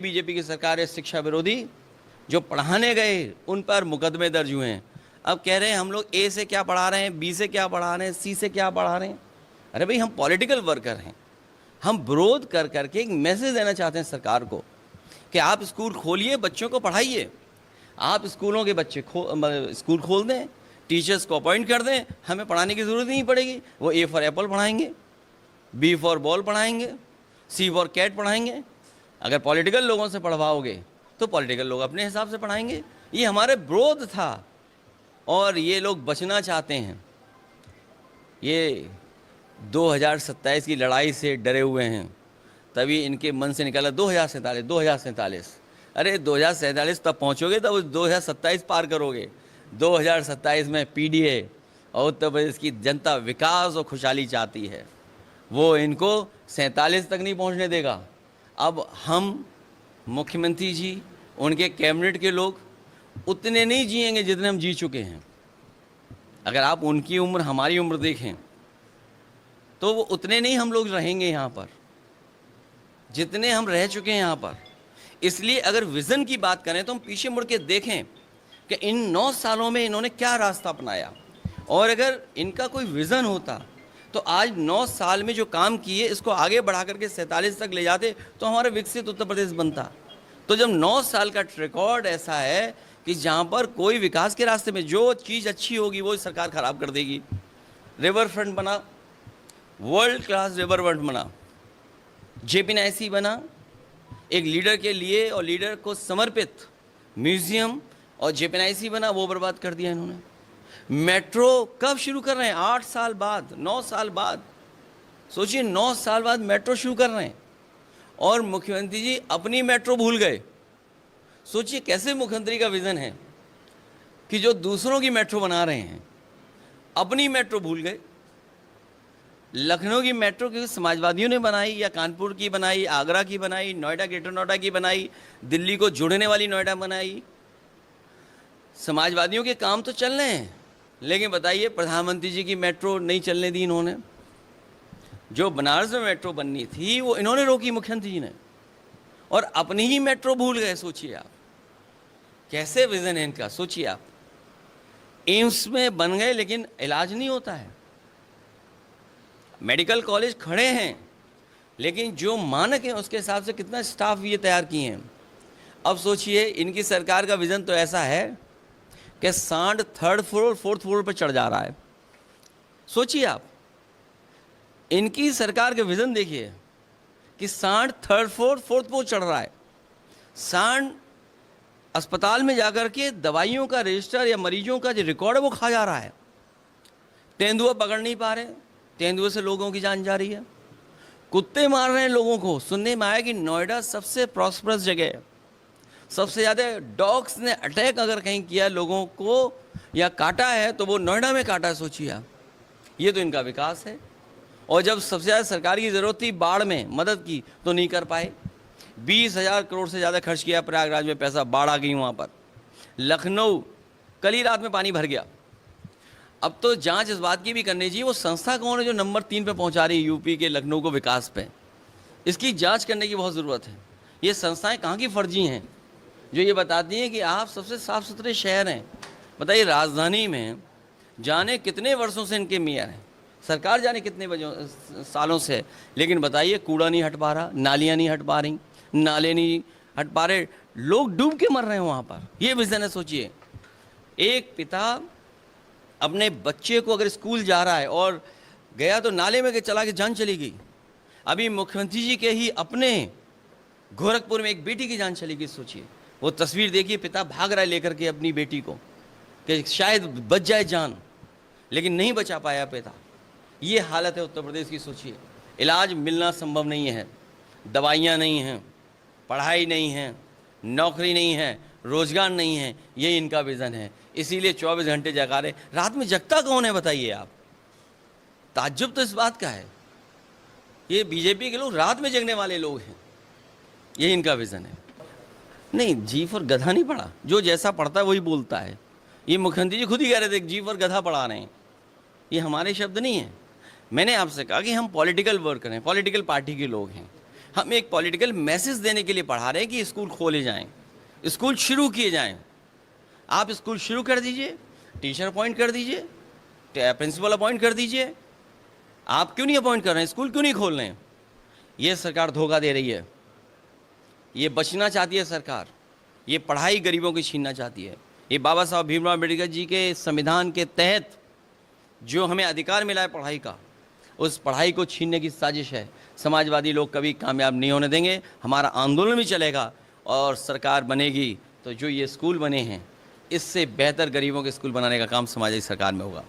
BJP की सरकार है शिक्षा विरोधी, जो पढ़ाने गए उन पर मुकदमे दर्ज हुए हैं। अब कह रहे हैं हम लोग ए से क्या पढ़ा रहे हैं, बी से क्या पढ़ा रहे हैं, सी से क्या पढ़ा रहे हैं। अरे भाई, हम पॉलिटिकल वर्कर हैं, हम विरोध कर करके एक मैसेज देना चाहते हैं सरकार को कि आप स्कूल खोलिए, बच्चों को पढ़ाइए। आप स्कूलों के बच्चे स्कूल खोल दें, टीचर्स को अपॉइंट कर दें, हमें पढ़ाने की ज़रूरत नहीं पड़ेगी। वो ए फॉर एप्पल पढ़ाएंगे, बी फॉर बॉल पढ़ाएंगे, सी फॉर कैट पढ़ाएंगे। अगर पॉलिटिकल लोगों से पढ़वाओगे तो पॉलिटिकल लोग अपने हिसाब से पढ़ाएंगे। ये हमारे विरोध था और ये लोग बचना चाहते हैं। ये 2027 की लड़ाई से डरे हुए हैं, तभी इनके मन से निकाला 2047। अरे 2047 तब पहुंचोगे तब 2027 पार करोगे। 2027 में पीडीए और उत्तर प्रदेश की जनता विकास और खुशहाली चाहती है, वो इनको 47 तक नहीं पहुंचने देगा। अब हम मुख्यमंत्री जी, उनके कैबिनेट के लोग उतने नहीं जिएंगे जितने हम जी चुके हैं। अगर आप उनकी उम्र हमारी उम्र देखें तो वो उतने नहीं हम लोग रहेंगे यहाँ पर जितने हम रह चुके हैं यहाँ पर। इसलिए अगर विज़न की बात करें तो हम पीछे मुड़ के देखें कि इन 9 सालों में इन्होंने क्या रास्ता अपनाया, और अगर इनका कोई विज़न होता तो आज 9 साल में जो काम किए इसको आगे बढ़ा करके 47 तक ले जाते तो हमारा विकसित उत्तर प्रदेश बनता। तो जब 9 साल का रिकॉर्ड ऐसा है कि जहाँ पर कोई विकास के रास्ते में जो चीज़ अच्छी होगी वो सरकार ख़राब कर देगी। रिवर फ्रंट बना, वर्ल्ड क्लास रिवर फ्रंट बना, JP-NIC बना, एक लीडर के लिए और लीडर को समर्पित म्यूज़ियम, और JP-NIC बना, वो बर्बाद कर दिया इन्होंने। मेट्रो कब शुरू कर रहे हैं? 8 साल बाद, 9 साल बाद। सोचिए, 9 साल बाद मेट्रो शुरू कर रहे हैं और मुख्यमंत्री जी अपनी मेट्रो भूल गए। सोचिए कैसे मुख्यमंत्री का विज़न है कि जो दूसरों की मेट्रो बना रहे हैं, अपनी मेट्रो भूल गए। लखनऊ की मेट्रो की समाजवादियों ने बनाई, या कानपुर की बनाई, आगरा की बनाई, नोएडा, ग्रेटर नोएडा की बनाई, दिल्ली को जोड़ने वाली नोएडा बनाई। समाजवादियों के काम तो चल रहे हैं, लेकिन बताइए प्रधानमंत्री जी की मेट्रो नहीं चलने दी इन्होंने। जो बनारस में मेट्रो बननी थी वो इन्होंने रोकी, मुख्यमंत्री जी ने, और अपनी ही मेट्रो भूल गए। सोचिए आप कैसे विजन है इनका। सोचिए आप, एम्स में बन गए लेकिन इलाज नहीं होता है, मेडिकल कॉलेज खड़े हैं लेकिन जो मानक है उसके हिसाब से कितना स्टाफ ये तैयार किए हैं। अब सोचिए, इनकी सरकार का विज़न तो ऐसा है कि सांड 3rd फ्लोर 4th फ्लोर पर चढ़ जा रहा है। सोचिए आप, इनकी सरकार का विज़न देखिए कि सांड 3rd फ्लोर 4th फ्लोर चढ़ रहा है। सांड अस्पताल में जाकर के दवाइयों का रजिस्टर या मरीजों का जो रिकॉर्ड है वो खा जा रहा है। तेंदुआ पकड़ नहीं पा रहे, तेंदुए से लोगों की जान जा रही है। कुत्ते मार रहे हैं लोगों को। सुनने में आया कि नोएडा सबसे प्रॉस्परस जगह है, सबसे ज़्यादा डॉग्स ने अटैक अगर कहीं किया लोगों को या काटा है तो वो नोएडा में काटा। सोचिए आप, ये तो इनका विकास है। और जब सबसे ज़्यादा सरकार की ज़रूरत थी बाढ़ में मदद की तो नहीं कर पाए। 20,000 करोड़ से ज़्यादा खर्च किया प्रयागराज में पैसा, बाढ़ आ गई वहाँ पर। लखनऊ कल ही रात में पानी भर गया। अब तो जांच इस बात की भी करनी चाहिए वो संस्था कौन है जो नंबर 3 पे पहुंचा रही है यूपी के लखनऊ को विकास पे। इसकी जांच करने की बहुत ज़रूरत है। ये संस्थाएं कहाँ की फर्जी हैं जो ये बताती हैं कि आप सबसे साफ़ सुथरे शहर हैं। बताइए, राजधानी में जाने कितने वर्षों से इनके मेयर हैं, सरकार जाने कितने सालों से, लेकिन बताइए कूड़ा नहीं हट पा रहा, नालियाँ नहीं हट पा रही, नाले नहीं हट पा रहे, लोग डूब के मर रहे हैं वहाँ पर। ये विज़न है। सोचिए, एक पिता अपने बच्चे को अगर स्कूल जा रहा है और गया तो नाले में चला के जान चली गई। अभी मुख्यमंत्री जी के ही अपने गोरखपुर में एक बेटी की जान चली गई। सोचिए, वो तस्वीर देखिए, पिता भाग रहा है लेकर के अपनी बेटी को कि शायद बच जाए जान, लेकिन नहीं बचा पाया पिता। ये हालत है उत्तर प्रदेश की। सोचिए, इलाज मिलना संभव नहीं है, दवाइयाँ नहीं हैं, पढ़ाई नहीं है, नौकरी नहीं है, रोजगार नहीं है। ये इनका विज़न है। इसीलिए 24 घंटे जगा रहे। रात में जगता कौन है बताइए आप? ताज्जुब तो इस बात का है, ये बीजेपी के लोग रात में जगने वाले लोग हैं। ये इनका विज़न है। नहीं, जी फॉर गधा नहीं पढ़ा, जो जैसा पढ़ता है वही बोलता है। ये मुख्यमंत्री जी खुद ही कह रहे थे जी फॉर गधा पढ़ा रहे हैं, ये हमारे शब्द नहीं है। मैंने आपसे कहा कि हम पॉलिटिकल वर्कर हैं, पॉलिटिकल पार्टी के लोग हैं। हम एक पॉलिटिकल मैसेज देने के लिए पढ़ा रहे हैं कि स्कूल खोले जाएं, स्कूल शुरू किए जाएं। आप स्कूल शुरू कर दीजिए, टीचर अपॉइंट कर दीजिए, प्रिंसिपल अपॉइंट कर दीजिए। आप क्यों नहीं अपॉइंट कर रहे हैं? स्कूल क्यों नहीं खोल रहे हैं? ये सरकार धोखा दे रही है। ये बचना चाहती है सरकार, ये पढ़ाई गरीबों की छीनना चाहती है। ये बाबा साहब भीमराव अम्बेडकर जी के संविधान के तहत जो हमें अधिकार मिला है पढ़ाई का, उस पढ़ाई को छीनने की साजिश है। समाजवादी लोग कभी कामयाब नहीं होने देंगे। हमारा आंदोलन भी चलेगा और सरकार बनेगी तो जो ये स्कूल बने हैं इससे बेहतर गरीबों के स्कूल बनाने का काम समाजवादी सरकार में होगा।